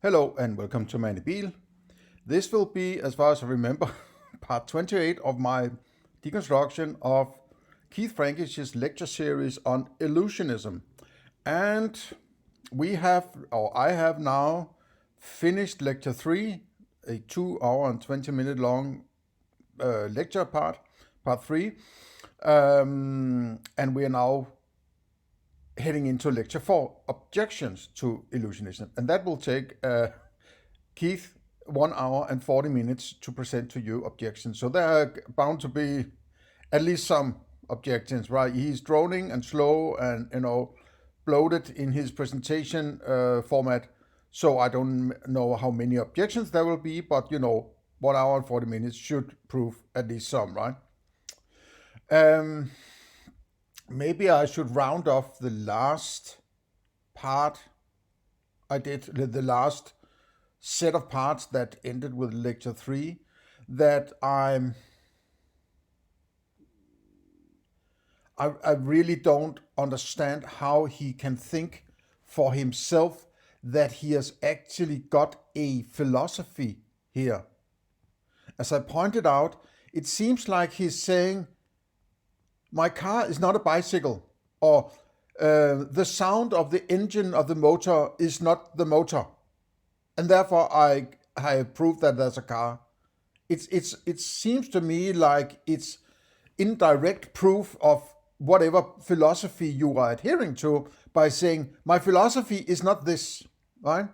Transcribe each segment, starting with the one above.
Hello and welcome to Mandibil. This will be, as far as I remember, part 28 of my deconstruction of Keith Frankish's lecture series on illusionism. And I have now finished lecture 3, a 2 hour and 20-minute long lecture part 3. And we are now heading into lecture 4, objections to illusionism. And that will take Keith 1 hour and 40 minutes to present to you objections. So there are bound to be at least some objections, right? He's droning and slow and, bloated in his presentation format. So I don't know how many objections there will be, but 1 hour and 40 minutes should prove at least some, right? Maybe I should round off the last part I did, the last set of parts that ended with lecture 3, that I really don't understand how he can think for himself that he has actually got a philosophy here. As I pointed out, it seems like he's saying, my car is not a bicycle, or the sound of the engine of the motor is not the motor, and therefore I prove that there's a car. It seems to me like it's indirect proof of whatever philosophy you are adhering to by saying, my philosophy is not this, right?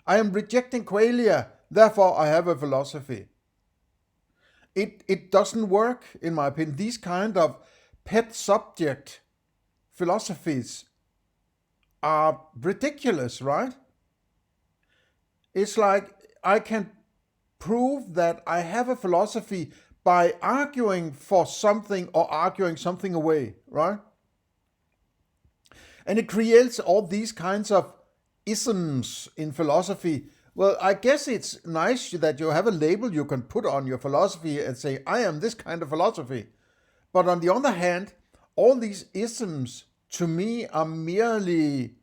I am rejecting qualia, therefore I have a philosophy. It doesn't work, in my opinion. These kind of pet subject philosophies are ridiculous, right? It's like I can prove that I have a philosophy by arguing for something or arguing something away, right? And it creates all these kinds of isms in philosophy. Well, I guess it's nice that you have a label you can put on your philosophy and say, I am this kind of philosophy. But on the other hand, all these isms to me are merely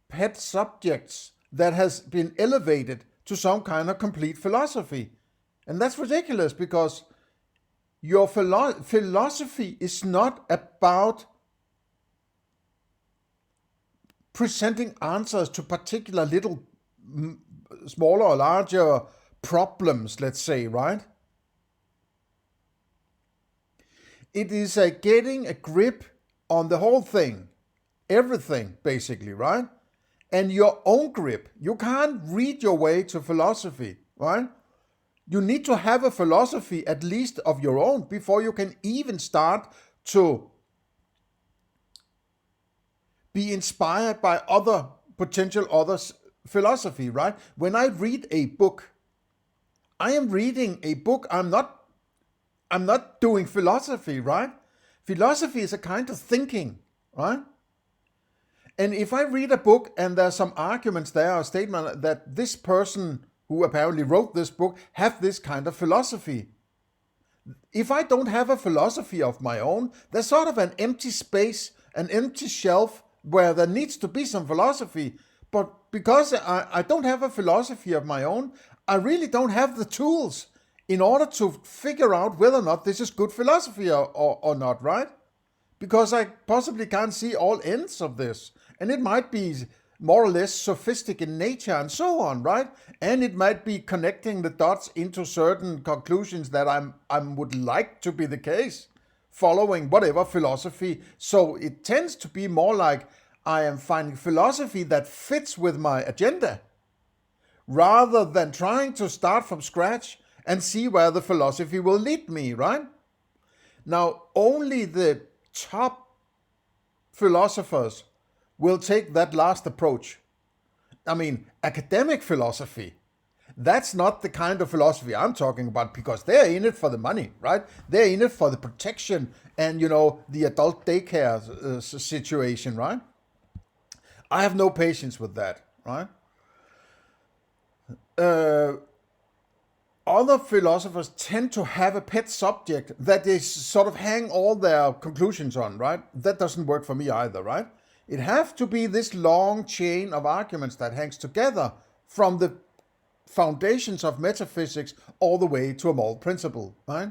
pet subjects that has been elevated to some kind of complete philosophy. And that's ridiculous, because your philosophy is not about presenting answers to particular little smaller or larger problems, let's say, right? It is getting a grip on the whole thing, everything, basically, right? And your own grip. You can't read your way to philosophy, right? You need to have a philosophy, at least of your own, before you can even start to be inspired by potential others' philosophy, right? When I read a book, I am reading a book. I'm not doing philosophy, right? Philosophy is a kind of thinking, right? And if I read a book and there's some arguments there, or statement that this person who apparently wrote this book have this kind of philosophy. If I don't have a philosophy of my own, there's sort of an empty space, an empty shelf where there needs to be some philosophy. But because I don't have a philosophy of my own, I really don't have the tools in order to figure out whether or not this is good philosophy or not, right? Because I possibly can't see all ends of this. And it might be more or less sophistic in nature and so on, right? And it might be connecting the dots into certain conclusions that I would like to be the case, following whatever philosophy. So it tends to be more like I am finding philosophy that fits with my agenda, rather than trying to start from scratch and see where the philosophy will lead me, right? Now, only the top philosophers will take that last approach. I mean, academic philosophy, that's not the kind of philosophy I'm talking about, because they're in it for the money, right? They're in it for the protection and, the adult daycare situation, right? I have no patience with that, right? Other philosophers tend to have a pet subject that they sort of hang all their conclusions on, right? That doesn't work for me either, right? It has to be this long chain of arguments that hangs together from the foundations of metaphysics all the way to a moral principle, right?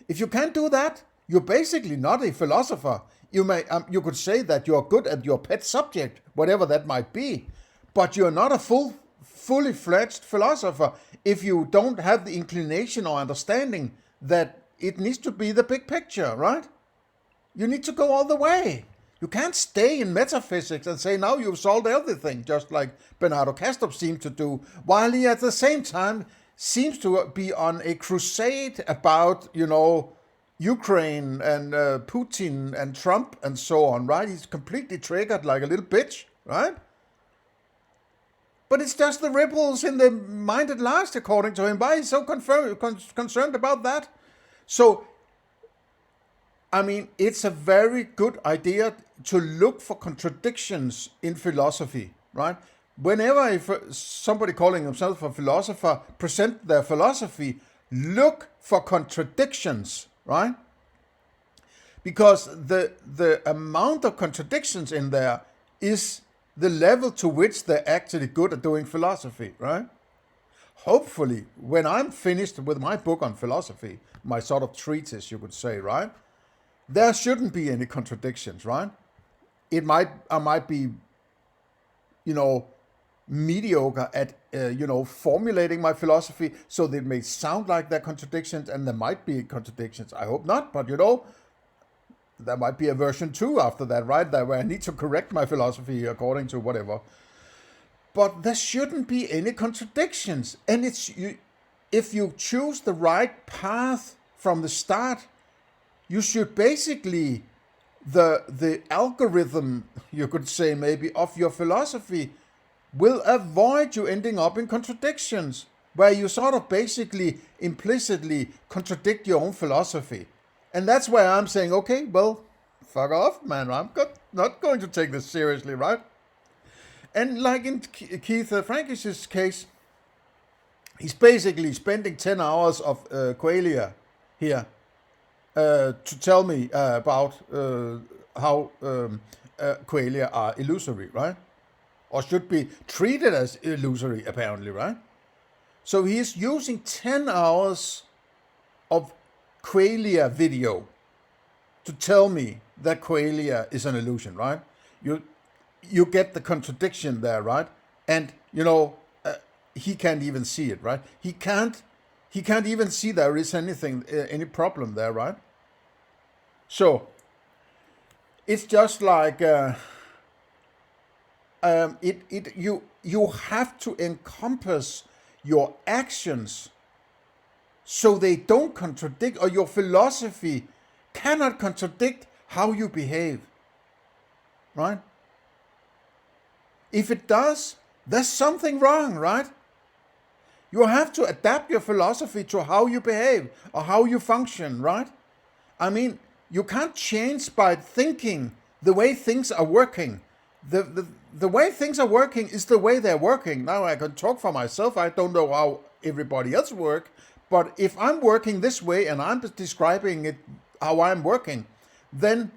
If you can't do that, you're basically not a philosopher. You could say that you're good at your pet subject, whatever that might be, but you're not a fully fledged philosopher if you don't have the inclination or understanding that it needs to be the big picture, right? You need to go all the way. You can't stay in metaphysics and say, now you've solved everything, just like Bernardo Kastrup seemed to do, while he at the same time seems to be on a crusade about, Ukraine and Putin and Trump and so on, right? He's completely triggered like a little bitch, right? But it's just the ripples in the mind at large, according to him. Why is he so concerned about that? So, I mean, it's a very good idea to look for contradictions in philosophy, right? Whenever somebody calling himself a philosopher present their philosophy, look for contradictions, right? Because the amount of contradictions in there is the level to which they're actually good at doing philosophy, right? Hopefully, when I'm finished with my book on philosophy, my sort of treatise, you could say, right? There shouldn't be any contradictions, right? I might be, mediocre at, formulating my philosophy so that it may sound like there are contradictions, and there might be contradictions. I hope not, but, there might be a version 2 after that, right? There where I need to correct my philosophy according to whatever. But there shouldn't be any contradictions. And if you choose the right path from the start, you should basically, the algorithm, you could say maybe, of your philosophy will avoid you ending up in contradictions, where you sort of basically implicitly contradict your own philosophy. And that's why I'm saying, okay, well, fuck off, man. I'm not going to take this seriously, right? And like in Keith Frankish's case, he's basically spending 10 hours of qualia here to tell me about how qualia are illusory, right? Or should be treated as illusory, apparently, right? So he is using 10 hours of qualia video to tell me that qualia is an illusion, right? You get the contradiction there, right? And he can't even see it, right? He can't even see there is any problem there, right? So it's just like you have to encompass your actions so they don't contradict, or your philosophy cannot contradict how you behave, right? If it does, there's something wrong, right? You have to adapt your philosophy to how you behave or how you function, right? I mean, you can't change by thinking the way things are working. The way things are working is the way they're working. Now I can talk for myself. I don't know how everybody else works. But if I'm working this way and I'm describing it how I'm working, then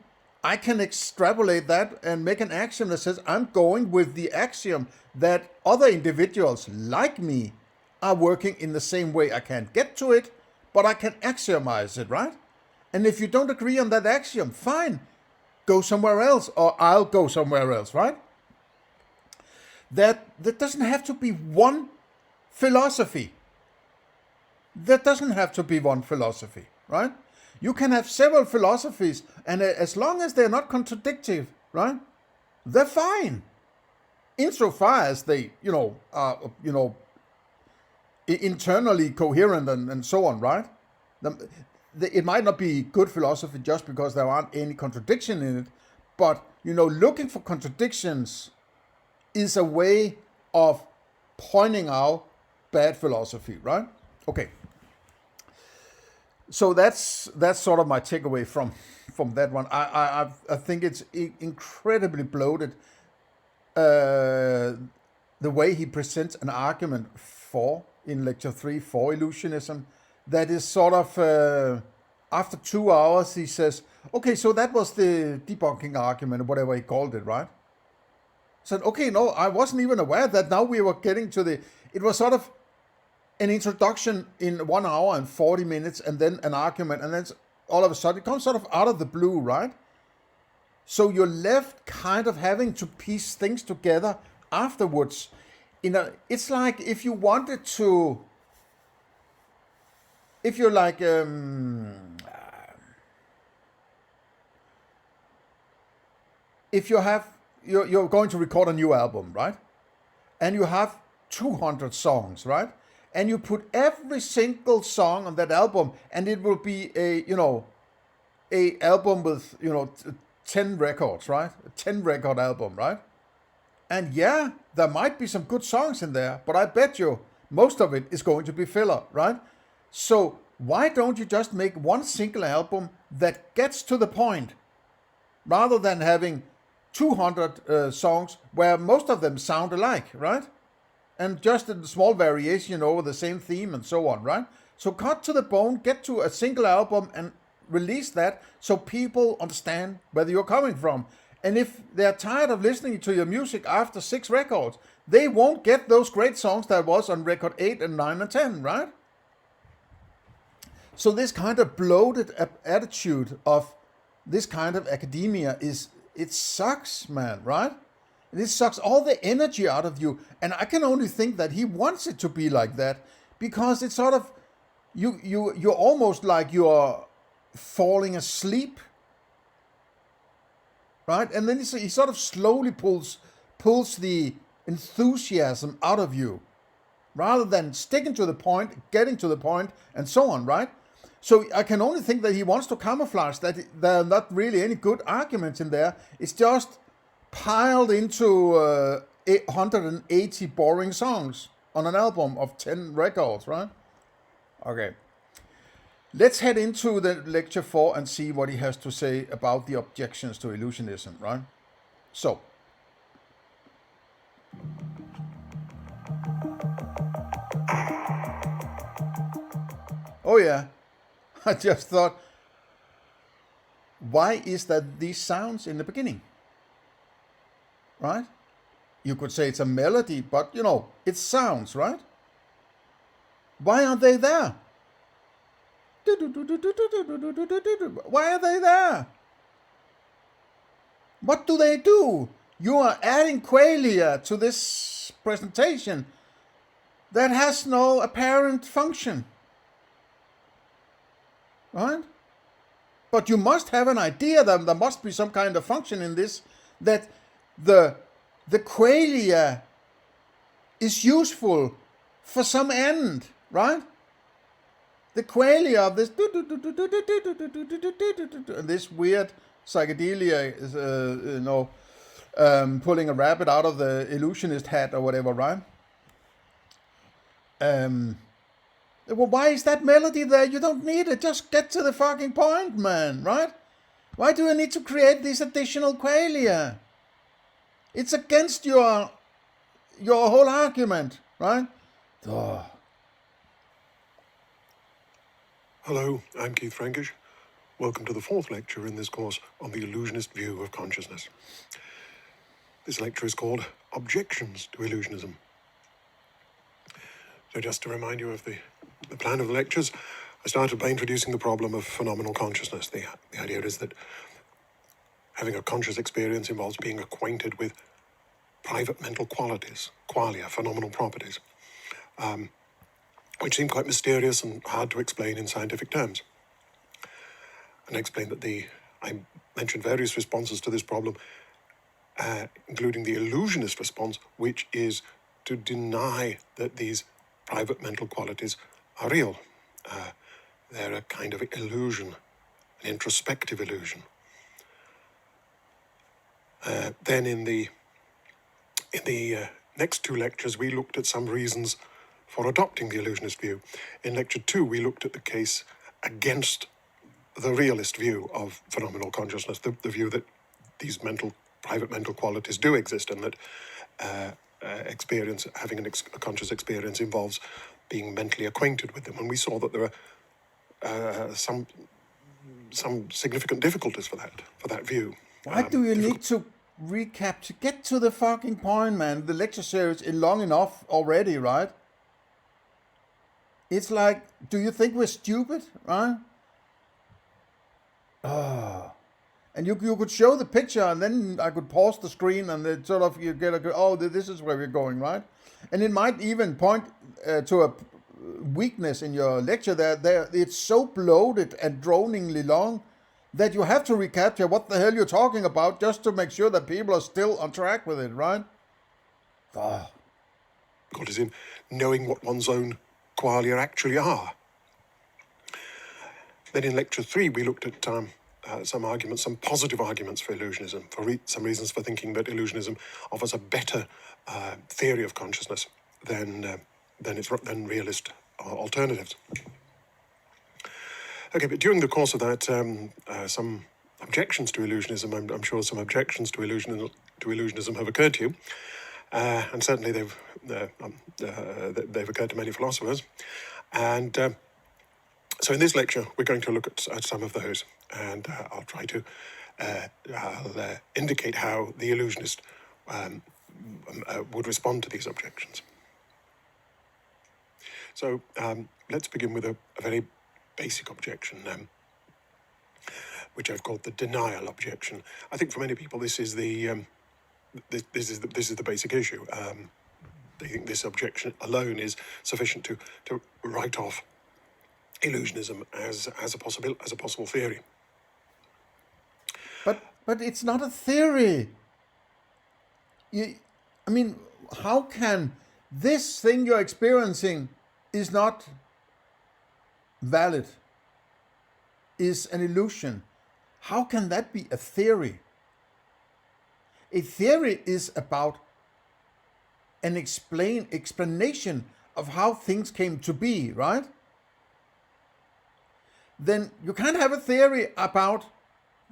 I can extrapolate that and make an axiom that says I'm going with the axiom that other individuals like me are working in the same way. I can't get to it, but I can axiomize it, right? And if you don't agree on that axiom, fine, go somewhere else, or I'll go somewhere else, right? That doesn't have to be one philosophy. That doesn't have to be one philosophy, right? You can have several philosophies, and as long as they're not contradictory, right, they're fine. Insofar as they, are, internally coherent and so on, right? It might not be good philosophy just because there aren't any contradiction in it, but, looking for contradictions is a way of pointing out bad philosophy, right? Okay. So that's sort of my takeaway from that one. I think it's incredibly bloated, the way he presents an argument in lecture 3 for illusionism, that is sort of after 2 hours he says, okay, so that was the debunking argument or whatever he called it, right? said, okay, no, I wasn't even aware that now we were getting to it was sort of an introduction in 1 hour and 40 minutes and then an argument, and then all of a sudden it comes sort of out of the blue, right? So you're left kind of having to piece things together afterwards. It's like if you wanted to, if you're like, if you're going to record a new album, right? And you have 200 songs, right? And you put every single song on that album, and it will be a album with 10 records, right? A 10 record album, right? And yeah, there might be some good songs in there, but I bet you most of it is going to be filler, right? So why don't you just make one single album that gets to the point, rather than having 200 songs where most of them sound alike, right? And just a small variation over the same theme and so on, right? So cut to the bone, get to a single album and release that so people understand where you're coming from. And if they're tired of listening to your music after 6 records, they won't get those great songs that was on record 8 and 9 and 10, right? So this kind of bloated attitude of this kind of academia it sucks, man, right? This sucks all the energy out of you. And I can only think that he wants it to be like that, because it's sort of, you're almost like you're falling asleep, right? And then he sort of slowly pulls the enthusiasm out of you, rather than sticking to the point, getting to the point, and so on, right? So I can only think that he wants to camouflage that there are not really any good arguments in there. It's just piled into 180 boring songs on an album of 10 records, right? Okay. Let's head into the lecture 4 and see what he has to say about the objections to illusionism, right? So, oh yeah, I just thought, why is that these sounds in the beginning? Right? You could say it's a melody, but it's sounds, right? Why aren't they there? Why are they there? What do they do? You are adding qualia to this presentation that has no apparent function. Right? But you must have an idea that there must be some kind of function in this, that the qualia is useful for some end, right? The qualia of this weird psychedelia is, pulling a rabbit out of the illusionist hat or whatever, right? Well, why is that melody there? You don't need it. Just get to the fucking point, man, right? Why do you need to create these additional qualia? It's against your whole argument, right? Oh. Hello, I'm Keith Frankish. Welcome to the 4th lecture in this course on the illusionist view of consciousness. This lecture is called Objections to Illusionism. So just to remind you of the plan of the lectures, I started by introducing the problem of phenomenal consciousness. The idea is that having a conscious experience involves being acquainted with private mental qualities, qualia, phenomenal properties, which seem quite mysterious and hard to explain in scientific terms. And I explained that I mentioned various responses to this problem, including the illusionist response, which is to deny that these private mental qualities are real. They're a kind of illusion, an introspective illusion. Then in the next 2 lectures, we looked at some reasons for adopting the illusionist view. In lecture 2, we looked at the case against the realist view of phenomenal consciousness, the view that these private mental qualities do exist, and that having a conscious experience involves being mentally acquainted with them. And we saw that there are some significant difficulties for that view. Why do you need to recap, to get to the fucking point, man. The lecture series is long enough already, right? It's like, do you think we're stupid, right? And you could show the picture, and then I could pause the screen, and it sort of, you get a, oh, this is where we're going, right? And it might even point to a weakness in your lecture there. It's so bloated and droningly long that you have to recapture what the hell you're talking about just to make sure that people are still on track with it, right? God is in knowing what one's own qualia actually are. Then in lecture 3, we looked at some arguments, some positive arguments for illusionism, for some reasons for thinking that illusionism offers a better theory of consciousness than realist alternatives. Okay, but during the course of that, some objections to illusionism, I'm sure some objections to illusionism have occurred to you, and certainly they've occurred to many philosophers. And so in this lecture, we're going to look at some of those, and I'll try to indicate how the illusionist would respond to these objections. So let's begin with a very basic objection, which I've called the denial objection. I think for many people this is the basic issue. They think this objection alone is sufficient to write off illusionism as a possible theory. But it's not a theory. I mean, how can this thing you're experiencing is not valid, is an illusion? How can that be a theory? A theory is about an explanation of how things came to be, right? Then you can't have a theory about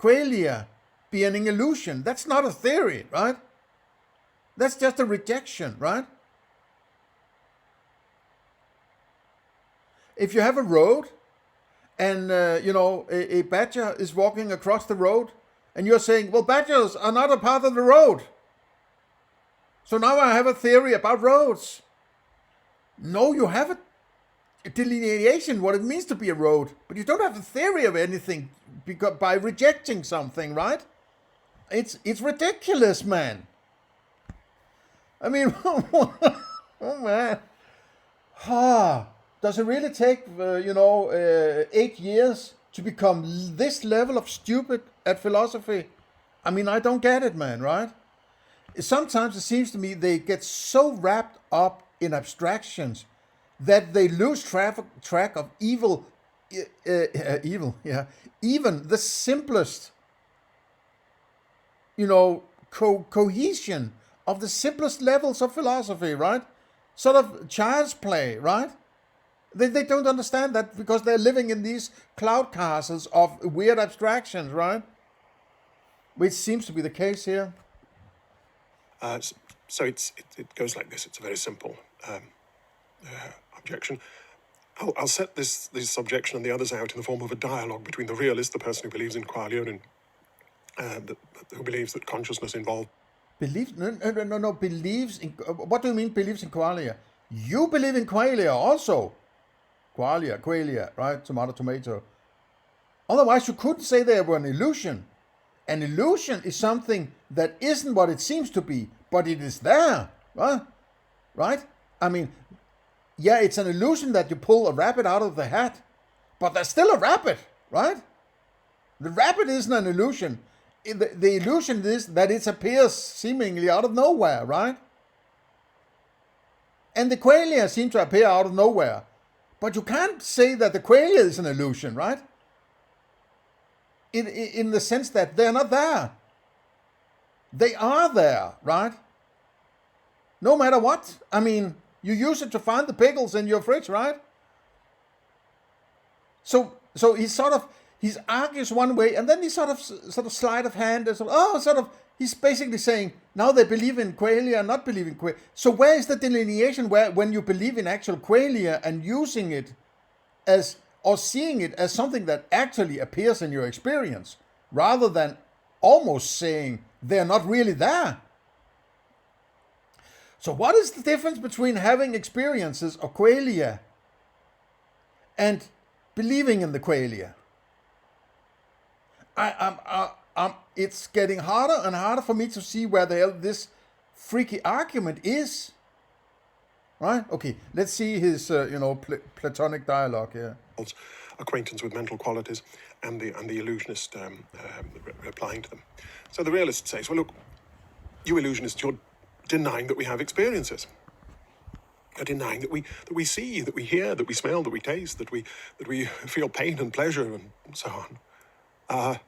qualia being an illusion. That's not a theory, right? That's just a rejection, right? If you have a road and, a badger is walking across the road and you're saying, well, badgers are not a part of the road. So now I have a theory about roads. No, you have a delineation, what it means to be a road, but you don't have a theory of anything because by rejecting something, right? It's ridiculous, man. I mean, oh man. Does it really take 8 years to become this level of stupid at philosophy? I mean, I don't get it, man, right? Sometimes it seems to me they get so wrapped up in abstractions that they lose track of even the simplest, cohesion of the simplest levels of philosophy, right? Sort of child's play, right? They don't understand that because they're living in these cloud castles of weird abstractions, right? Which seems to be the case here. So it goes like this. It's a very simple objection. I'll set this objection and the others out in the form of a dialogue between the realist, the person who believes in qualia, and who believes that consciousness involved. Believes in. What do you mean believes in qualia? You believe in qualia also. Qualia, right? Tomato. Otherwise, you couldn't say they were an illusion. An illusion is something that isn't what it seems to be, but it is there, right? I mean, yeah, it's an illusion that you pull a rabbit out of the hat, but there's still a rabbit, right? The rabbit isn't an illusion. The illusion is that it appears seemingly out of nowhere, right? And the qualia seem to appear out of nowhere. But you can't say that the qualia is an illusion, right? In the sense that they're not there. They are there, right? No matter what. I mean, you use it to find the pickles in your fridge, right? So he argues one way, and then he sort of sleight of hand, and he's basically saying, now they believe in qualia and not believe in qualia. So where is the delineation when you believe in actual qualia and using it as, or seeing it as something that actually appears in your experience, rather than almost saying they're not really there. So what is the difference between having experiences or qualia and believing in the qualia? It's getting harder and harder for me to see where the hell this freaky argument is. Right? Okay, let's see his, Platonic dialogue here. Acquaintance with mental qualities, and the illusionist replying to them. So the realist says, well, look, you illusionists, you're denying that we have experiences. You're denying that we see, that we hear, that we smell, that we taste, that we feel pain and pleasure, and so on.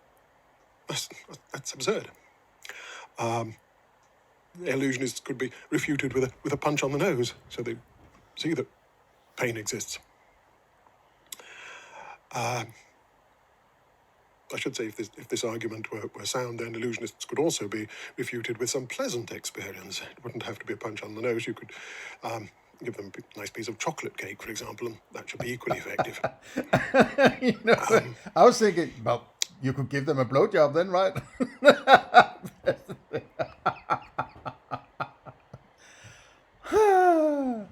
That's absurd. Illusionists could be refuted with a punch on the nose, so they see that pain exists. I should say, if this argument were sound, then illusionists could also be refuted with some pleasant experience. It wouldn't have to be a punch on the nose. You could give them a nice piece of chocolate cake, for example, and that should be equally effective. I was thinking, well, you could give them a blowjob then, right?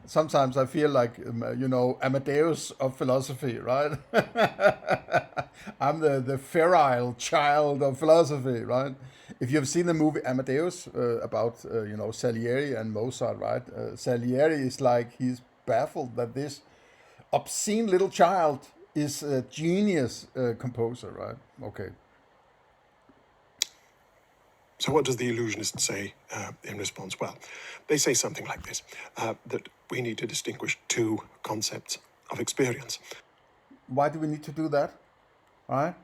Sometimes I feel like, Amadeus of philosophy, right? I'm the ferile child of philosophy, right? If you've seen the movie Amadeus about, Salieri and Mozart, right? Salieri is like, he's baffled that this obscene little child is a genius composer, right? Okay. So what does the illusionist say in response? Well, they say something like this, that we need to distinguish two concepts of experience. Why do we need to do that? Right?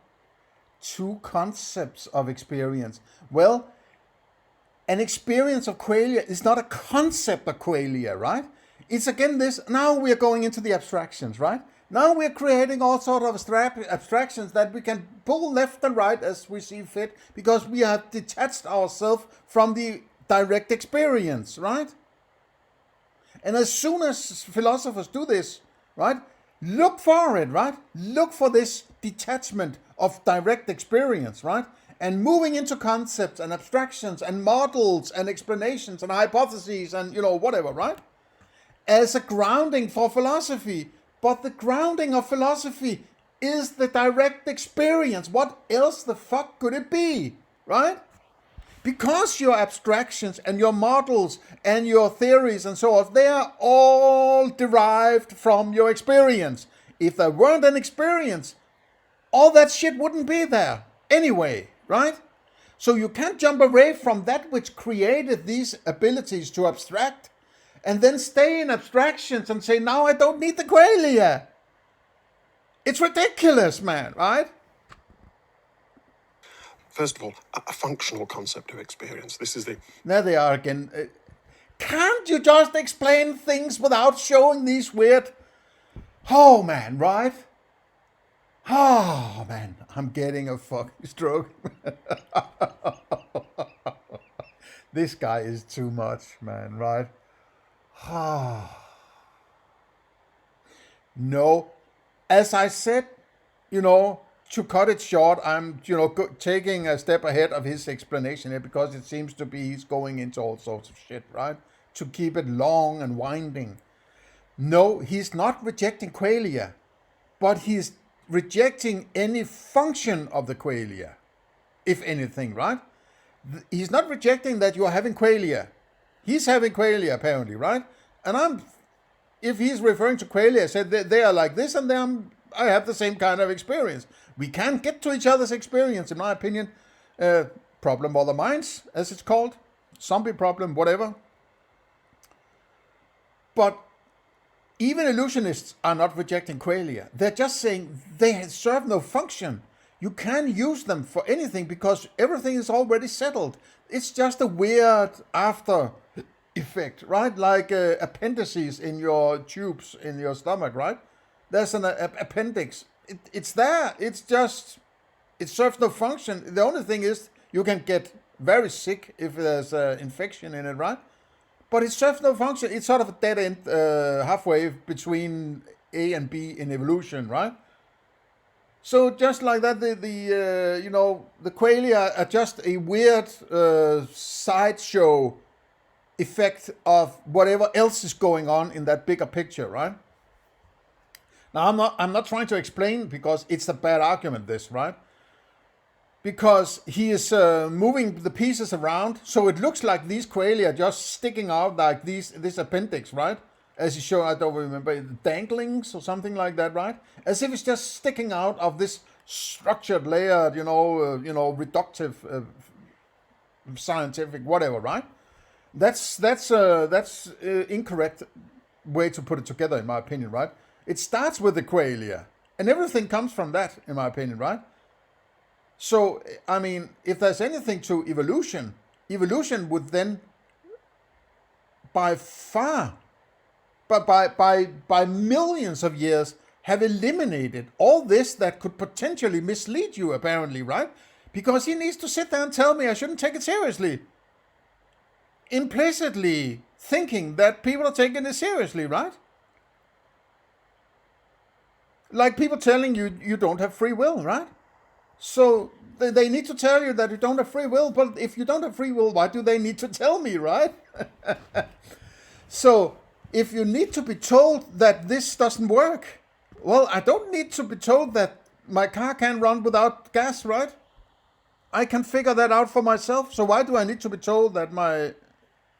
Two concepts of experience. Well, an experience of qualia is not a concept of qualia, right? It's again this, now we are going into the abstractions, right? Now we're creating all sort of abstractions that we can pull left and right as we see fit, because we have detached ourselves from the direct experience, right? And as soon as philosophers do this, right, look for it, right? Look for this detachment of direct experience, right? And moving into concepts and abstractions and models and explanations and hypotheses and, whatever, right? As a grounding for philosophy. But the grounding of philosophy is the direct experience. What else the fuck could it be, right? Because your abstractions and your models and your theories and so on, they are all derived from your experience. If there weren't an experience, all that shit wouldn't be there anyway, right? So you can't jump away from that which created these abilities to abstract and then stay in abstractions and say, now I don't need the qualia. It's ridiculous, man, right? First of all, a functional concept of experience. This is the... There they are again. Can't you just explain things without showing these weird... Oh, man, right? Oh, man, I'm getting a fucking stroke. This guy is too much, man, right? No, as I said, to cut it short, I'm, taking a step ahead of his explanation here, because it seems to be he's going into all sorts of shit, right? To keep it long and winding. No, he's not rejecting qualia, but he's rejecting any function of the qualia, if anything, right? He's not rejecting that you're having qualia. He's having qualia, apparently, right? And if he's referring to qualia, I said they are like this, and I have the same kind of experience. We can't get to each other's experience, in my opinion. Problem of the minds, as it's called. Zombie problem, whatever. But even illusionists are not rejecting qualia. They're just saying they serve no function. You can't use them for anything because everything is already settled. It's just a weird after effect, right? Like appendices in your tubes in your stomach, right? There's an appendix. It's there. It's just, it serves no function. The only thing is you can get very sick if there's an infection in it, right? But it serves no function. It's sort of a dead end halfway between A and B in evolution, right? So just like that, the qualia are just a weird sideshow effect of whatever else is going on in that bigger picture, right? Now I'm not trying to explain because it's a bad argument, this, right? Because he is moving the pieces around, so it looks like these qualia are just sticking out like this appendix, right? As he showed, I don't remember, danglings or something like that, right? As if it's just sticking out of this structured, layered, reductive, scientific, whatever, right? That's incorrect way to put it together, in my opinion, right? It starts with the qualia, and everything comes from that, in my opinion, right? So, I mean, if there's anything to evolution would then, by far, but by millions of years, have eliminated all this that could potentially mislead you, apparently, right? Because he needs to sit there and tell me I shouldn't take it seriously. Implicitly thinking that people are taking it seriously, right? Like people telling you you don't have free will, right? So they need to tell you that you don't have free will, but if you don't have free will, why do they need to tell me, right? So if you need to be told that this doesn't work, well, I don't need to be told that my car can run without gas, right? I can figure that out for myself. So why do I need to be told that my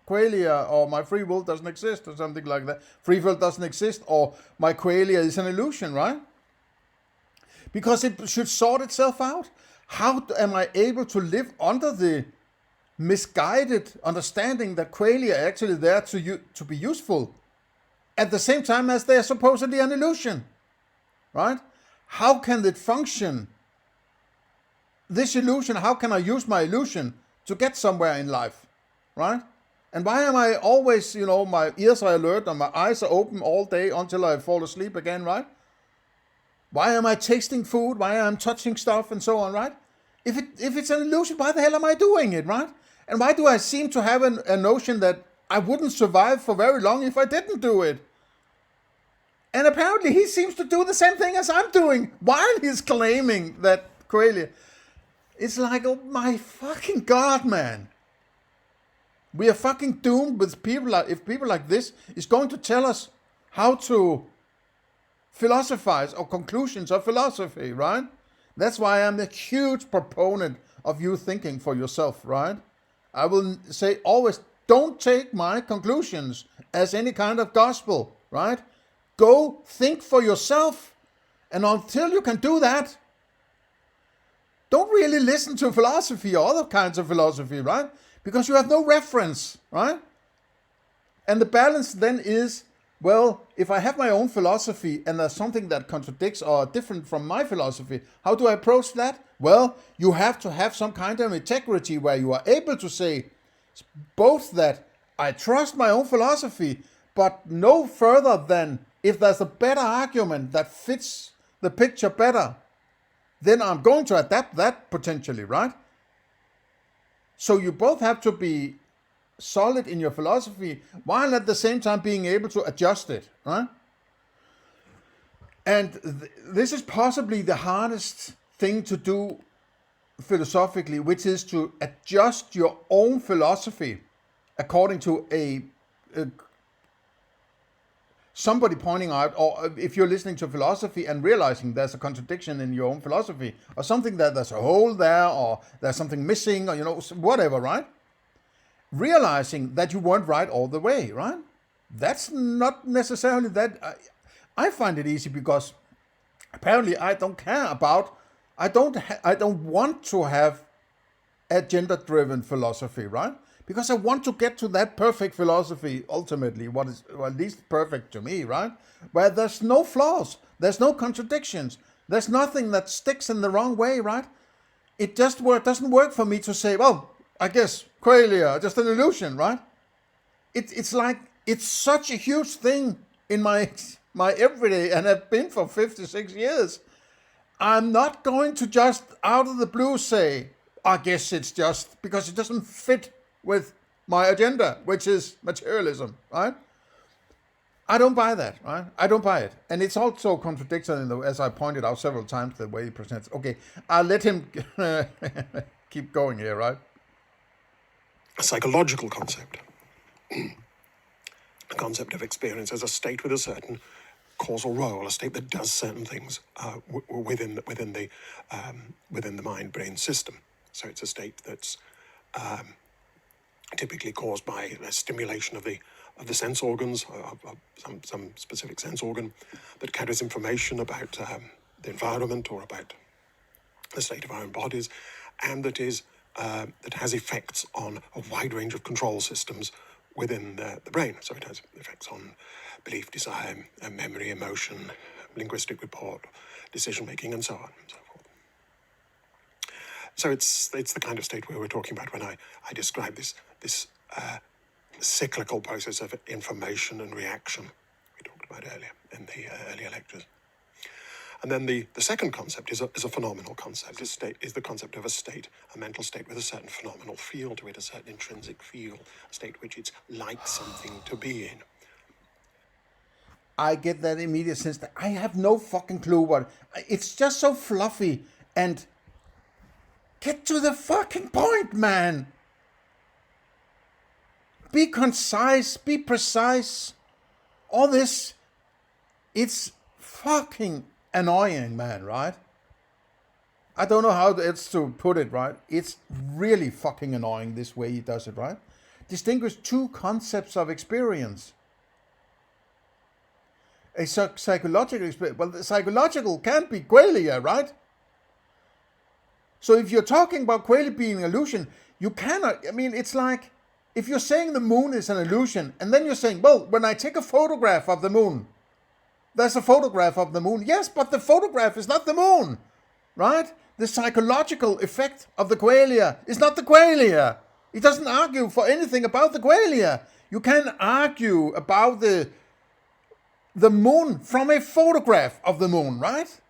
qualia or my free will doesn't exist or something like that? Free will doesn't exist or my qualia is an illusion, right? Because it should sort itself out. How am I able to live under the misguided understanding that qualia are actually there to be useful at the same time as they are supposedly an illusion, right? How can it function? This illusion, how can I use my illusion to get somewhere in life, right? And why am I always, my ears are alert and my eyes are open all day until I fall asleep again, right? Why am I tasting food? Why am I touching stuff and so on, right? If it's an illusion, why the hell am I doing it, right? And why do I seem to have a notion that I wouldn't survive for very long if I didn't do it? And apparently he seems to do the same thing as I'm doing while he's claiming that qualia. It's like, oh my fucking God, man. We are fucking doomed with people if people like this is going to tell us how to philosophize or conclusions of philosophy, right? That's why I'm a huge proponent of you thinking for yourself, right? I will say always, don't take my conclusions as any kind of gospel, right? Go think for yourself. And until you can do that, don't really listen to philosophy or other kinds of philosophy, right? Because you have no reference, right? And the balance then is, well, if I have my own philosophy and there's something that contradicts or different from my philosophy, how do I approach that? Well, you have to have some kind of integrity where you are able to say both that I trust my own philosophy, but no further than if there's a better argument that fits the picture better, then I'm going to adapt that potentially, right? So you both have to be solid in your philosophy while at the same time being able to adjust it, right? And this is possibly the hardest thing to do philosophically, which is to adjust your own philosophy according to somebody pointing out, or if you're listening to philosophy and realizing there's a contradiction in your own philosophy, or something that there's a hole there, or there's something missing, or whatever, right? Realizing that you weren't right all the way, right? That's not necessarily that. I find it easy because apparently I don't care about. I don't want to have a gender-driven philosophy, right? Because I want to get to that perfect philosophy ultimately, what is at least perfect to me, right? Where there's no flaws, there's no contradictions, there's nothing that sticks in the wrong way, right? It just doesn't work for me to say, well, I guess qualia are just an illusion, right? It's like it's such a huge thing in my everyday, and have been for 56 years. I'm not going to just out of the blue say, I guess it's just because it doesn't fit with my agenda, which is materialism, right? I don't buy that, right? I don't buy it. And it's also contradictory, as I pointed out several times, the way he presents. Okay, I'll let him keep going here, right? A psychological concept. A concept of experience as a state with a certain causal role, a state that does certain things within the mind-brain system. So it's a state that's typically caused by a stimulation of the sense organs, some specific sense organ that carries information about the environment or about the state of our own bodies, and that has effects on a wide range of control systems within the brain. So it has effects on belief, desire, memory, emotion, linguistic report, decision making, and so on and so forth. So it's the kind of state where we're talking about when I describe this cyclical process of information and reaction we talked about earlier in the earlier lectures. And then the second concept is a phenomenal concept. Is the concept of a state, a mental state with a certain phenomenal feel to it, a certain intrinsic feel, a state which it's like something to be in. I get that immediate sense that I have no fucking clue what. It's just so fluffy and get to the fucking point, man. Be concise, be precise. All this, it's fucking annoying, man, right? I don't know how else to put it, right? It's really fucking annoying this way he does it, right? Distinguish two concepts of experience. A psychological experience. Well, the psychological can't be qualia, right? So if you're talking about qualia being an illusion, you cannot, I mean, it's like, if you're saying the moon is an illusion, and then you're saying, well, when I take a photograph of the moon, there's a photograph of the moon. Yes, but the photograph is not the moon, right? The psychological effect of the qualia is not the qualia. It doesn't argue for anything about the qualia. You can argue about the moon from a photograph of the moon, right?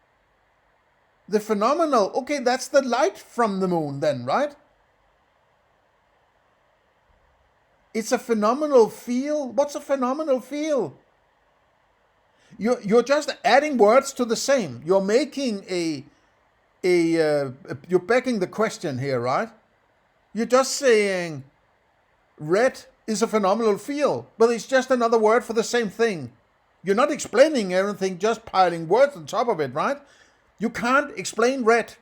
The phenomenal, okay, that's the light from the moon then, right? It's a phenomenal feel. What's a phenomenal feel? You're just adding words to the same. You're making you're begging the question here, right? You're just saying red is a phenomenal feel, but it's just another word for the same thing. You're not explaining everything, just piling words on top of it, right? You can't explain red.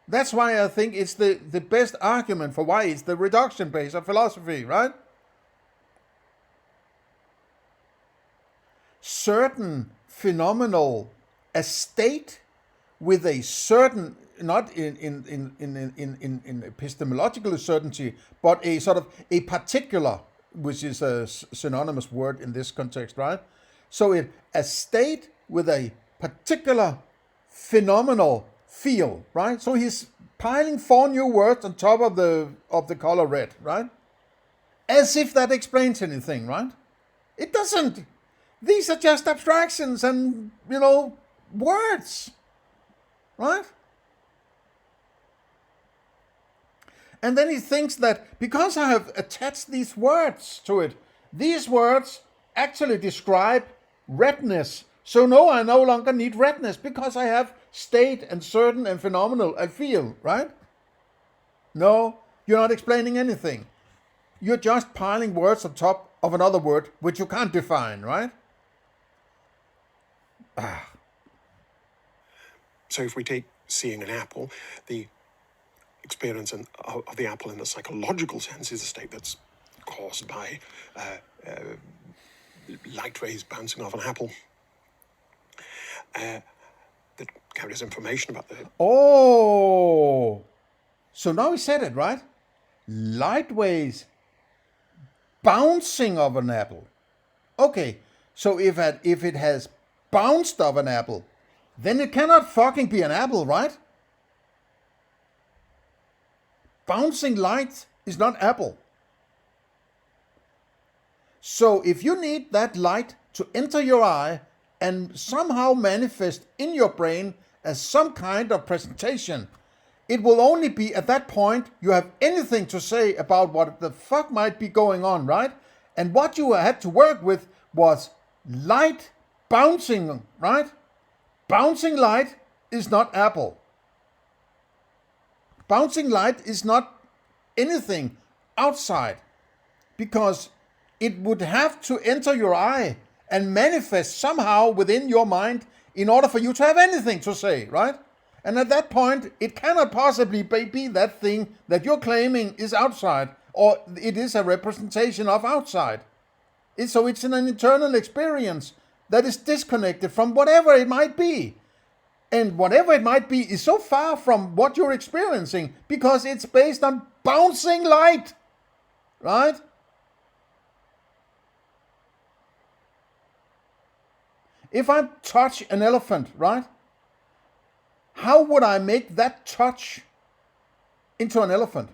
That's why I think it's the best argument for why it's the reduction base of philosophy, right? Certain phenomenal, a state with a certain, not in epistemological certainty, but a sort of a particular, which is a synonymous word in this context, right? So a state with a particular phenomenal feel, right? So he's piling 4 new words on top of the color red, right? As if that explains anything, right? It doesn't. These are just abstractions and, words, right? And then he thinks that because I have attached these words to it, these words actually describe redness. So no, I no longer need redness because I have state and certain and phenomenal I feel, right? No, you're not explaining anything. You're just piling words on top of another word which you can't define, right? So if we take seeing an apple, the experience of the apple in the psychological sense is a state that's caused by light rays bouncing off an apple that carries information about the... Oh! So now he said it, right? Light waves bouncing off an apple. Okay, so if it has bounced off an apple, then it cannot fucking be an apple, right? Bouncing light is not apple. So if you need that light to enter your eye and somehow manifest in your brain as some kind of presentation, it will only be at that point you have anything to say about what the fuck might be going on, right? And what you had to work with was Light bouncing, right? Bouncing light is not apple. Bouncing light is not anything outside, because it would have to enter your eye and manifest somehow within your mind in order for you to have anything to say, right? And at that point, it cannot possibly be that thing that you're claiming is outside, or it is a representation of outside. So it's an internal experience that is disconnected from whatever it might be. And whatever it might be is so far from what you're experiencing because it's based on bouncing light, right? If I touch an elephant, right? How would I make that touch into an elephant?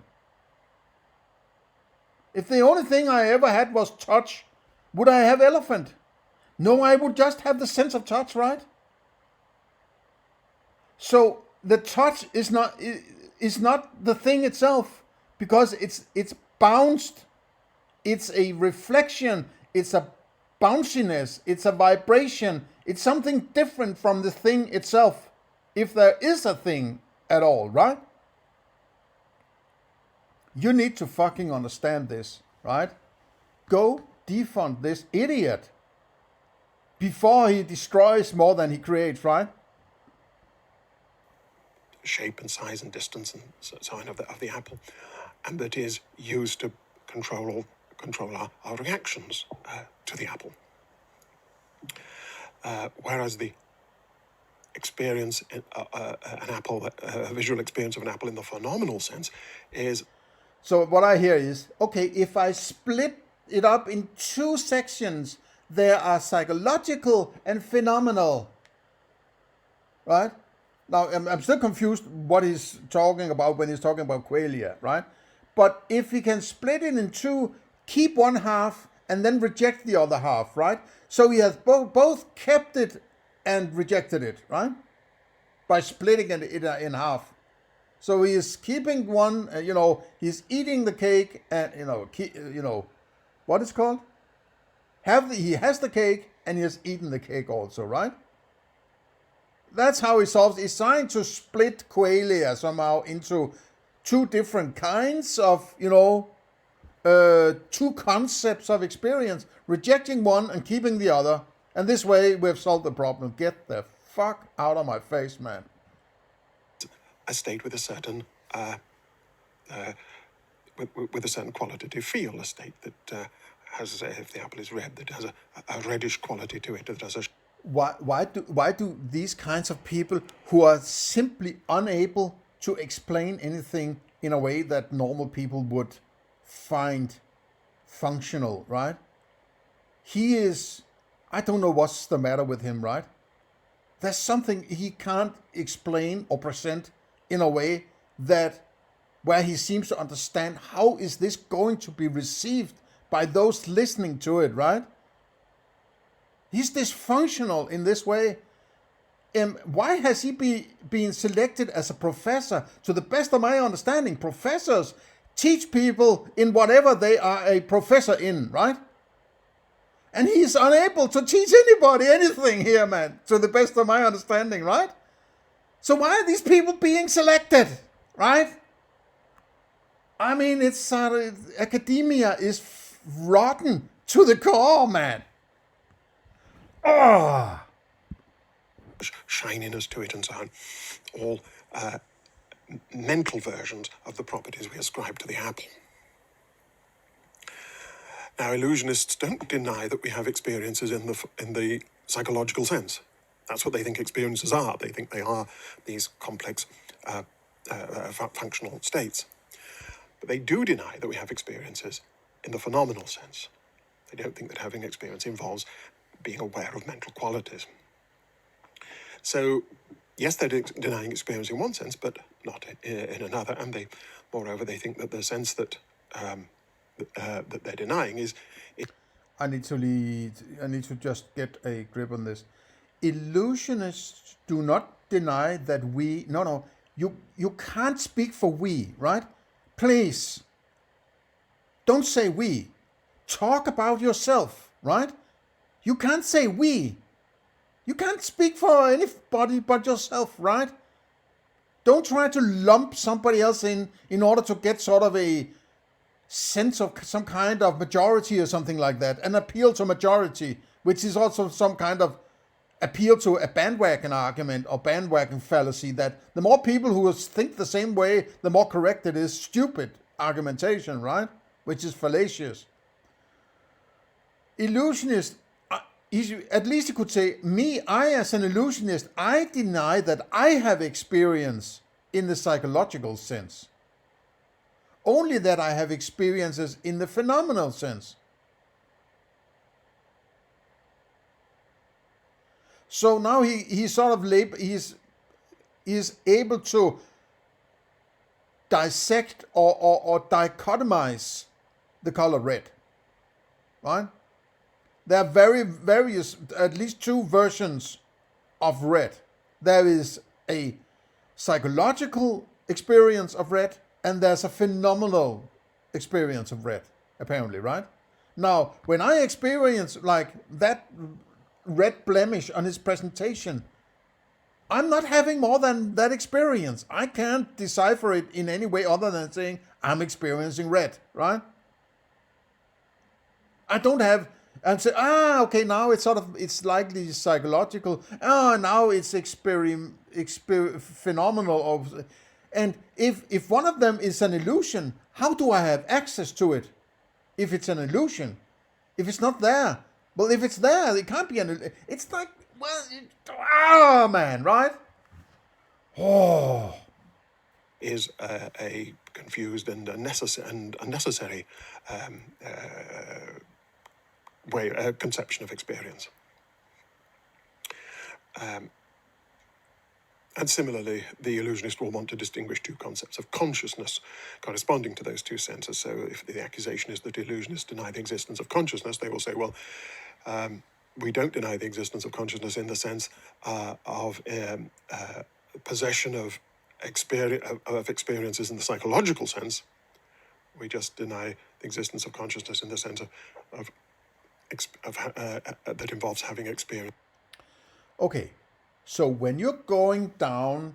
If the only thing I ever had was touch, would I have elephant? No, I would just have the sense of touch, right? So the touch is not the thing itself, because it's bounced. It's a reflection. It's a bounciness. It's a vibration. It's something different from the thing itself, if there is a thing at all, right? You need to fucking understand this, right? Go defund this idiot before he destroys more than he creates, right? Shape and size and distance and so on of the apple, and that is used to control our reactions to the apple. Whereas the experience a visual experience of an apple in the phenomenal sense is. So what I hear is, okay, if I split it up in two sections, there are psychological and phenomenal, right? Now, I'm still confused what he's talking about when he's talking about qualia, right? But if he can split it in two, keep one half and then reject the other half, right? So he has both kept it and rejected it, right? By splitting it in half. So he is keeping one, he's eating the cake and, what is it called? He has the cake and he has eaten the cake also, right? That's how he solves. He's trying to split qualia somehow into two different kinds of, two concepts of experience, rejecting one and keeping the other. And this way we've solved the problem. Get the fuck out of my face, man. A state with a certain with a certain qualitative feel, a state that has, if the apple is red, that has a reddish quality to it, that has a. Why do these kinds of people who are simply unable to explain anything in a way that normal people would find functional, right? He is, I don't know what's the matter with him, right? There's something he can't explain or present in a way that where he seems to understand how is this going to be received by those listening to it, right? He's dysfunctional in this way. Why has he been selected as a professor? To the best of my understanding, professors teach people in whatever they are a professor in, right? And he's unable to teach anybody anything here, man, to the best of my understanding, right? So why are these people being selected, right? I mean, it's academia is rotten to the core, man. Oh. Shininess to it and so on, all mental versions of the properties we ascribe to the apple. Now, illusionists don't deny that we have experiences in the psychological sense. That's what they think experiences are. They think they are these complex functional states. But they do deny that we have experiences in the phenomenal sense. They don't think that having experience involves being aware of mental qualities. So, yes, they're denying experience in one sense, but not in another. And moreover, they think that the sense that that they're denying is. I need to just get a grip on this. Illusionists do not deny that we. No. You can't speak for we, right? Please. Don't say we. Talk about yourself, right? You can't say we. You can't speak for anybody but yourself, right? Don't try to lump somebody else in order to get sort of a sense of some kind of majority or something like that. An appeal to majority, which is also some kind of appeal to a bandwagon argument or bandwagon fallacy, that the more people who think the same way, the more correct it is. Stupid argumentation, right? Which is fallacious. Illusionist, at least you could say, I as an illusionist, I deny that I have experience in the psychological sense. Only that I have experiences in the phenomenal sense. So now he's sort of he's able to dissect or dichotomize the color red, right? There are various, at least two versions of red. There is a psychological experience of red, and there's a phenomenal experience of red, apparently, right? Now, when I experience like that red blemish on his presentation, I'm not having more than that experience. I can't decipher it in any way other than saying I'm experiencing red, right? I don't have and say, okay, now it's it's slightly psychological. Now it's phenomenal. And if one of them is an illusion, how do I have access to it? If it's an illusion, if it's not there, well, if it's there, it can't be an. It's like, well, man, right? Oh, is a confused and unnecessary conception of experience. And similarly, the illusionist will want to distinguish two concepts of consciousness corresponding to those two senses. So if the accusation is that illusionists deny the existence of consciousness, they will say, well, we don't deny the existence of consciousness in the sense of possession of experiences in the psychological sense. We just deny the existence of consciousness in the sense that involves having experience. Okay, so when you're going down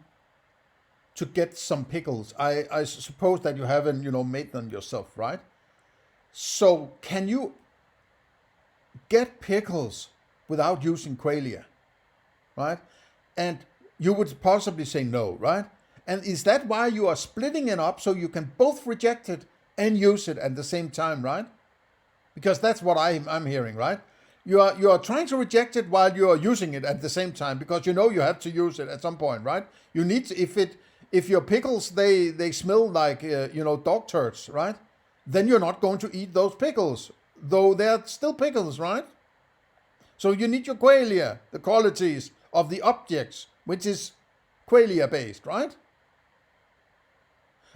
to get some pickles, I suppose that you haven't, made them yourself, right? So can you get pickles without using qualia, right? And you would possibly say no, right? And is that why you are splitting it up so you can both reject it and use it at the same time, right? Because that's what I'm hearing, right? You are trying to reject it while you are using it at the same time, because you have to use it at some point, right? You need to, if your pickles they smell like dog turds, right? Then you're not going to eat those pickles, though they're still pickles, right? So you need your qualia, the qualities of the objects, which is qualia based, right?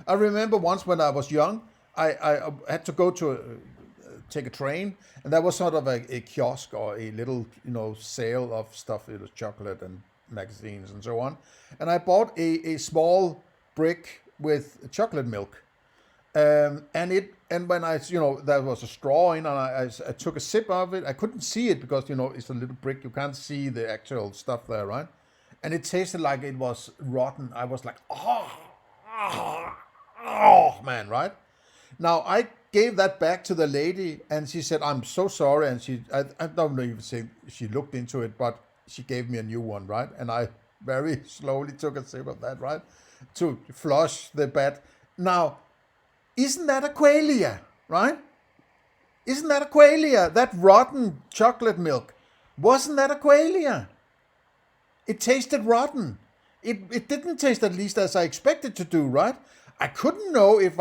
I remember once when I was young, I had to go to take a train, and there was sort of a kiosk or a little sale of stuff. It was chocolate and magazines and so on, and I bought a small brick with chocolate milk, and when I there was a straw in, and I took a sip of it. I couldn't see it because it's a little brick, you can't see the actual stuff there, right? And it tasted like it was rotten. I was like, oh man, right? Now I gave that back to the lady, and she said, I'm so sorry. And I don't know if she looked into it, but she gave me a new one, right? And I very slowly took a sip of that, right? To flush the bad. Now, isn't that a qualia, right? Isn't that a qualia? That rotten chocolate milk, wasn't that a qualia? It tasted rotten. It didn't taste at least as I expected to do, right? I couldn't know if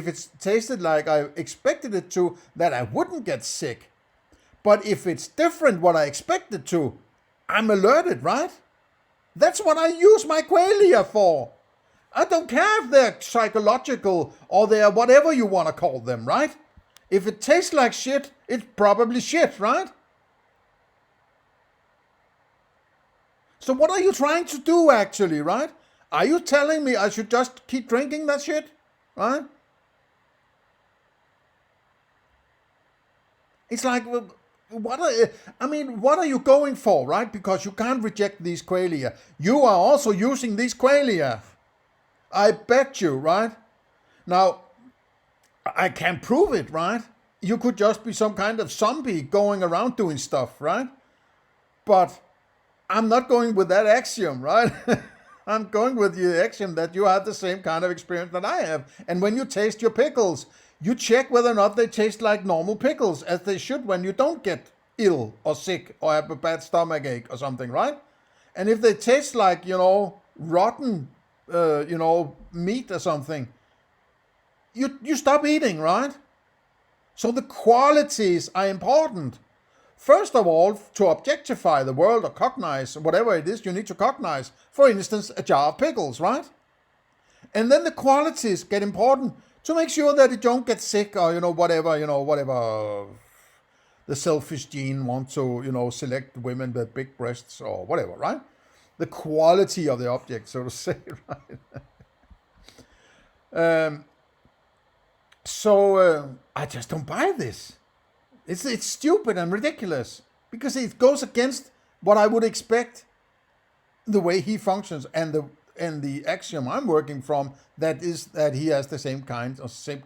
it tasted like I expected it to, that I wouldn't get sick. But if it's different what I expected to, I'm alerted, right? That's what I use my qualia for. I don't care if they're psychological or they're whatever you want to call them, right? If it tastes like shit, it's probably shit, right? So what are you trying to do actually, right? Are you telling me I should just keep drinking that shit, right? It's like, what are you going for, right? Because you can't reject these qualia. You are also using these qualia. I bet you, right? Now, I can't prove it, right? You could just be some kind of zombie going around doing stuff, right? But I'm not going with that axiom, right? I'm going with the axiom that you have the same kind of experience that I have. And when you taste your pickles, you check whether or not they taste like normal pickles, as they should when you don't get ill or sick or have a bad stomach ache or something, right? And if they taste like, rotten, meat or something, you stop eating, right? So the qualities are important. First of all, to objectify the world or cognize whatever it is you need to cognize. For instance, a jar of pickles, right? And then the qualities get important to make sure that you don't get sick or, whatever the selfish gene wants to, select women with big breasts or whatever, right? The quality of the object, so to say, right? So I just don't buy this. It's stupid and ridiculous because it goes against what I would expect the way he functions and the axiom I'm working from, that is that he has the same kind or same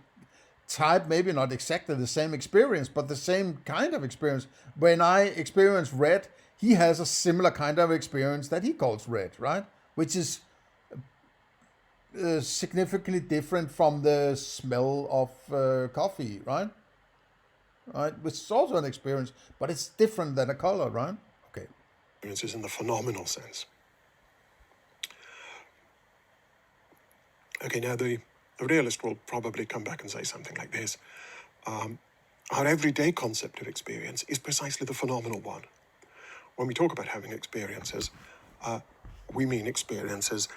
type, maybe not exactly the same experience, but the same kind of experience. When I experience red, he has a similar kind of experience that he calls red, right? Which is significantly different from the smell of coffee, right? Right, which is also an experience, but it's different than a color, right? Okay. Experiences in the phenomenal sense. Okay, now the realist will probably come back and say something like this. Our everyday concept of experience is precisely the phenomenal one. When we talk about having experiences, we mean experiences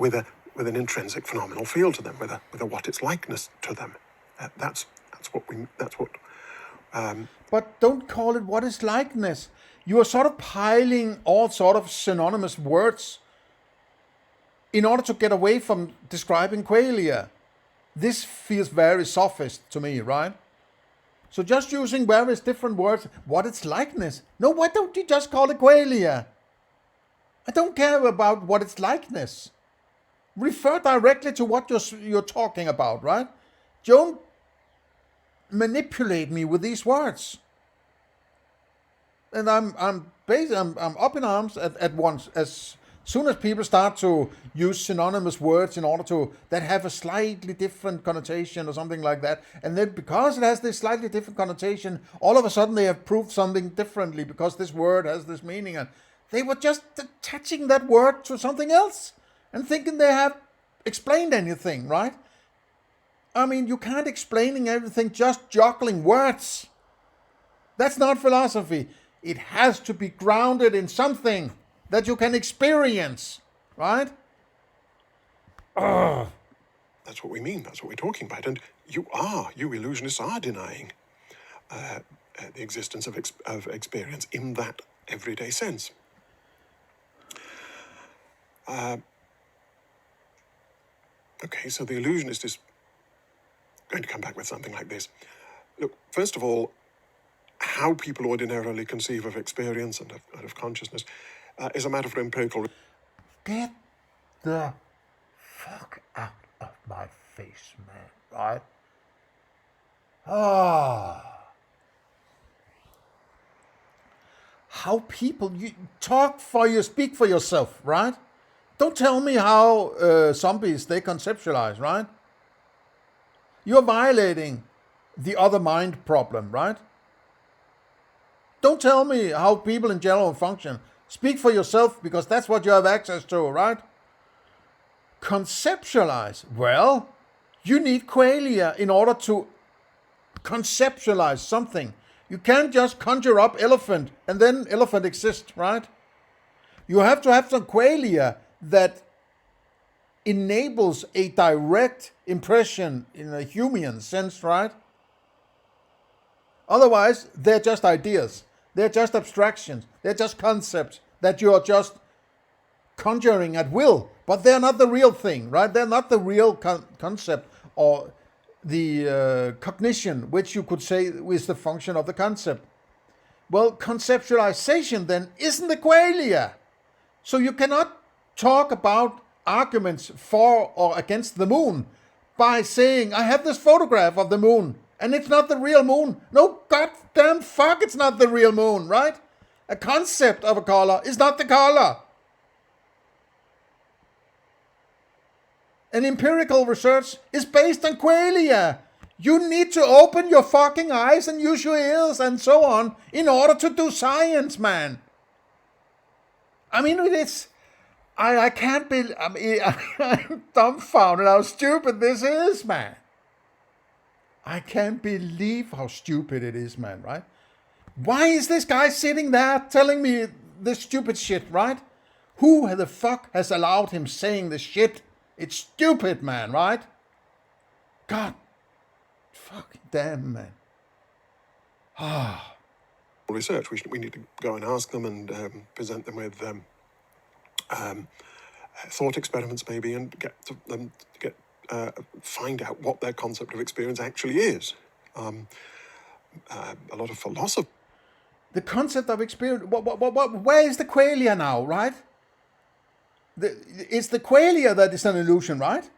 with an intrinsic phenomenal feel to them, with a what its likeness to them. That's what. But don't call it what is likeness. You are sort of piling all sort of synonymous words in order to get away from describing qualia. This feels very sophist to me, right? So just using various different words, what is likeness? No, why don't you just call it qualia? I don't care about what is likeness. Refer directly to what you're talking about, right? Don't manipulate me with these words. And I'm up in arms at once as soon as people start to use synonymous words in order to that have a slightly different connotation or something like that. And then because it has this slightly different connotation, all of a sudden they have proved something differently because this word has this meaning. And they were just attaching that word to something else and thinking they have explained anything, right? I mean, you can't explain everything just juggling words. That's not philosophy. It has to be grounded in something that you can experience, right? That's what we mean. That's what we're talking about. And you illusionists are denying the existence of experience in that everyday sense. Okay, so the illusionist is going to come back with something like this. Look, first of all, how people ordinarily conceive of experience and of consciousness is a matter for empirical... Get the fuck out of my face, man, right? How people... You speak for yourself, right? Don't tell me how zombies, they conceptualize, right? You're violating the other mind problem, right? Don't tell me how people in general function. Speak for yourself because that's what you have access to, right? Conceptualize. Well, you need qualia in order to conceptualize something. You can't just conjure up elephant and then elephant exists, right? You have to have some qualia that enables a direct impression in a Humean sense, right? Otherwise, they're just ideas. They're just abstractions. They're just concepts that you're just conjuring at will. But they're not the real thing, right? They're not the real concept or the cognition, which you could say is the function of the concept. Well, conceptualization then isn't the qualia. So you cannot talk about arguments for or against the moon by saying, I have this photograph of the moon, and it's not the real moon. No goddamn fuck, it's not the real moon, right? A concept of a color is not the color. And empirical research is based on qualia. You need to open your fucking eyes and use your ears and so on in order to do science, man. I mean, it's... I can't believe... I mean, I'm dumbfounded how stupid this is, man. I can't believe how stupid it is, man, right? Why is this guy sitting there telling me this stupid shit, right? Who the fuck has allowed him saying this shit? It's stupid, man, right? God. Fucking damn, man. Research. We need to go and ask them and present them with thought experiments, maybe, and find out what their concept of experience actually is. A lot of philosophy. The concept of experience. Where is the qualia now, right? It's the qualia that is an illusion, right?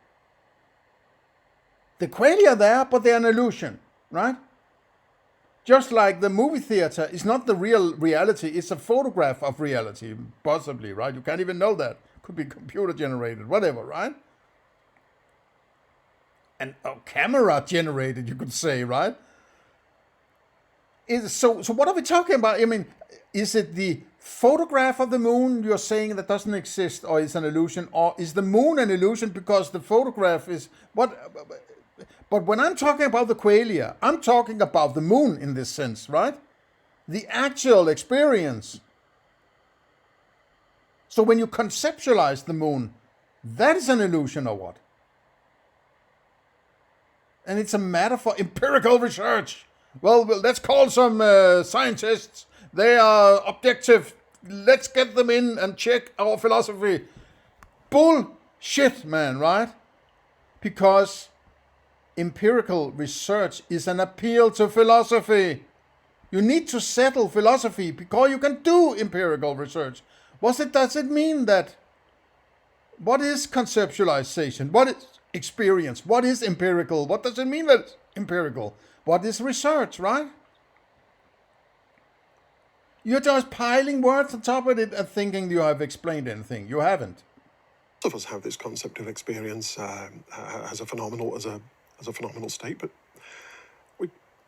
The qualia there, but they're an illusion, right? Just like the movie theater is not the real reality, it's a photograph of reality, possibly, right? You can't even know that. Could be computer generated, whatever, right? And camera generated, you could say, right? So what are we talking about? I mean, is it the photograph of the moon you're saying that doesn't exist, or is an illusion, or is the moon an illusion because the photograph is what? But when I'm talking about the qualia, I'm talking about the moon in this sense, right? The actual experience. So when you conceptualize the moon, that is an illusion or what? And it's a matter for empirical research. Well, let's call some scientists. They are objective. Let's get them in and check our philosophy. Bullshit, man, right? Because empirical research is an appeal to philosophy. You need to settle philosophy because you can do empirical research. Does it mean that? What is conceptualization? What is experience? What is empirical? What does it mean that it's empirical? What is research, right? You're just piling words on top of it and thinking you have explained anything. You haven't. Most of us have this concept of experience as a phenomenal state, but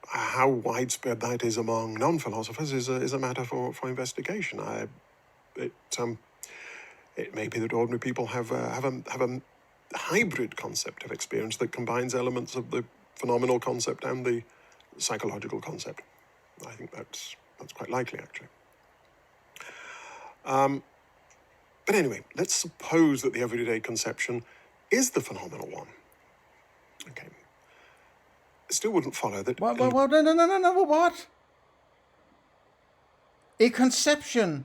how widespread that is among non-philosophers is a matter for investigation. It may be that ordinary people have a hybrid concept of experience that combines elements of the phenomenal concept and the psychological concept. I think that's quite likely, actually. But anyway, let's suppose that the everyday conception is the phenomenal one. Okay. It still wouldn't follow that... No, what? A conception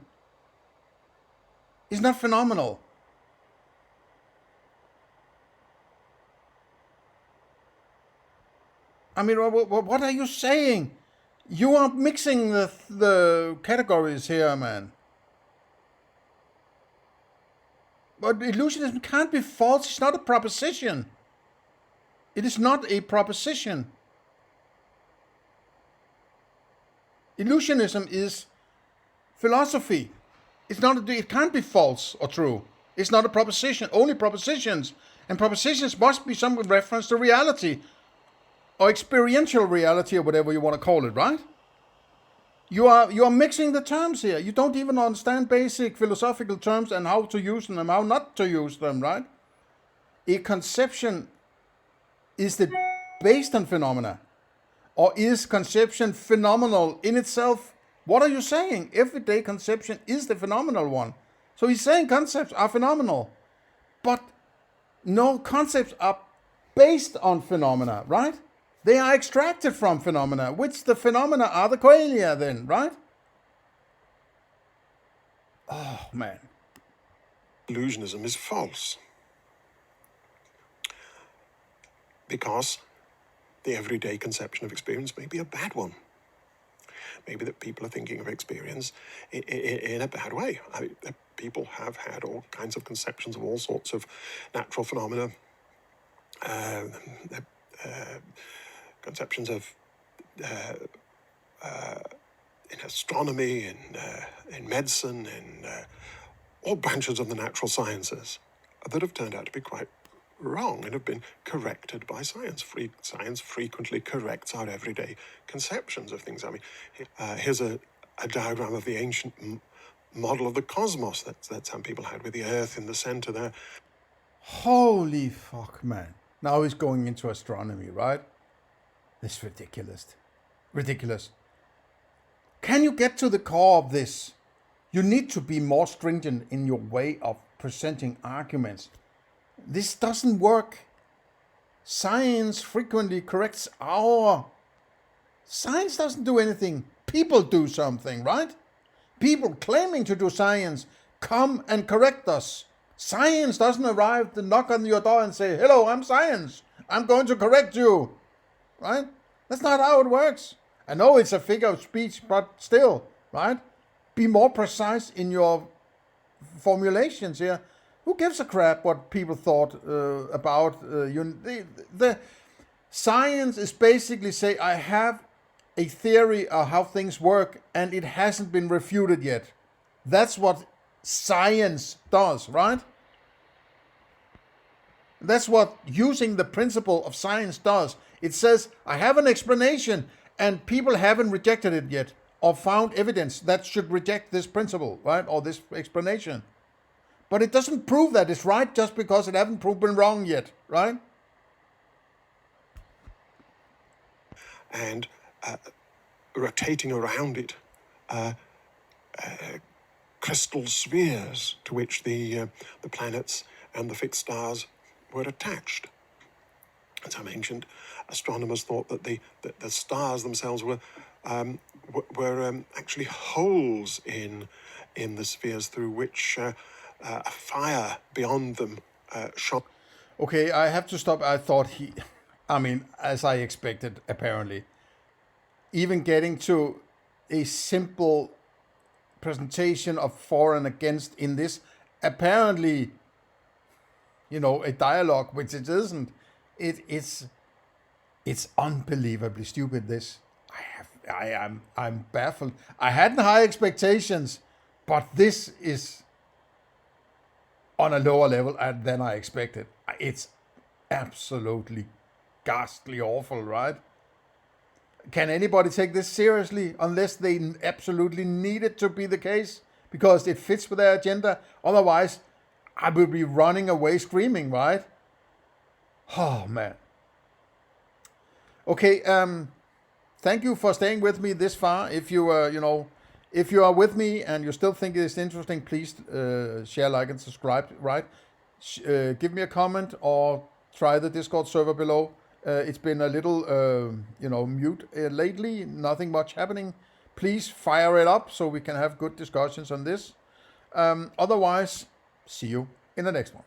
is not phenomenal. I mean, what are you saying? You are mixing the categories here, man. But illusionism can't be false. It's not a proposition. It is not a proposition. Illusionism is philosophy. It can't be false or true. It's not a proposition. Only propositions. And propositions must be some reference to reality. Or experiential reality, or whatever you want to call it, right? You are mixing the terms here. You don't even understand basic philosophical terms and how to use them, how not to use them, right? A conception, is it based on phenomena? Or is conception phenomenal in itself? What are you saying? Everyday conception is the phenomenal one. So he's saying concepts are phenomenal. But no, concepts are based on phenomena, right? They are extracted from phenomena, which the phenomena are the qualia then, right? Oh, man. Illusionism is false. Because the everyday conception of experience may be a bad one. maybe that people are thinking of experience in a bad way. I mean, people have had all kinds of conceptions of all sorts of natural phenomena, conceptions of in astronomy, in medicine, in all branches of the natural sciences that have turned out to be quite wrong and have been corrected by science. Science frequently corrects our everyday conceptions of things. I mean, here's a diagram of the ancient model of the cosmos that some people had, with the Earth in the center there. Holy fuck, man. Now he's going into astronomy, right? It's ridiculous. Ridiculous. Can you get to the core of this? You need to be more stringent in your way of presenting arguments. This doesn't work. Science frequently corrects Science doesn't do anything. People do something, right? People claiming to do science come and correct us. Science doesn't arrive to knock on your door and say, hello, I'm science. I'm going to correct you. Right? That's not how it works. I know it's a figure of speech, but still, right? Be more precise in your formulations here. Who gives a crap what people thought about you? The science is basically say, I have a theory of how things work and it hasn't been refuted yet. That's what science does, right? That's what using the principle of science does. It says, I have an explanation and people haven't rejected it yet or found evidence that should reject this principle, right? Or this explanation. But it doesn't prove that it's right just because it hasn't proven wrong yet, right? And rotating around it, crystal spheres to which the planets and the fixed stars were attached. And some ancient astronomers thought that the stars themselves were actually holes in the spheres through which a fire beyond them shone. Okay, I have to stop. I thought as I expected, apparently. Even getting to a simple presentation of for and against in this, apparently, a dialogue, which it isn't. It's unbelievably stupid, this. I'm baffled. I had high expectations, but this is on a lower level than I expected. It's absolutely ghastly awful, right? Can anybody take this seriously unless they absolutely need it to be the case because it fits with their agenda? Otherwise, I will be running away screaming, right? Oh, man. Okay, thank you for staying with me this far. If you if you are with me and you still think it's interesting, please share, like, and subscribe, right? Give me a comment or try the Discord server below. It's been a little, mute lately. Nothing much happening. Please fire it up so we can have good discussions on this. Otherwise, see you in the next one.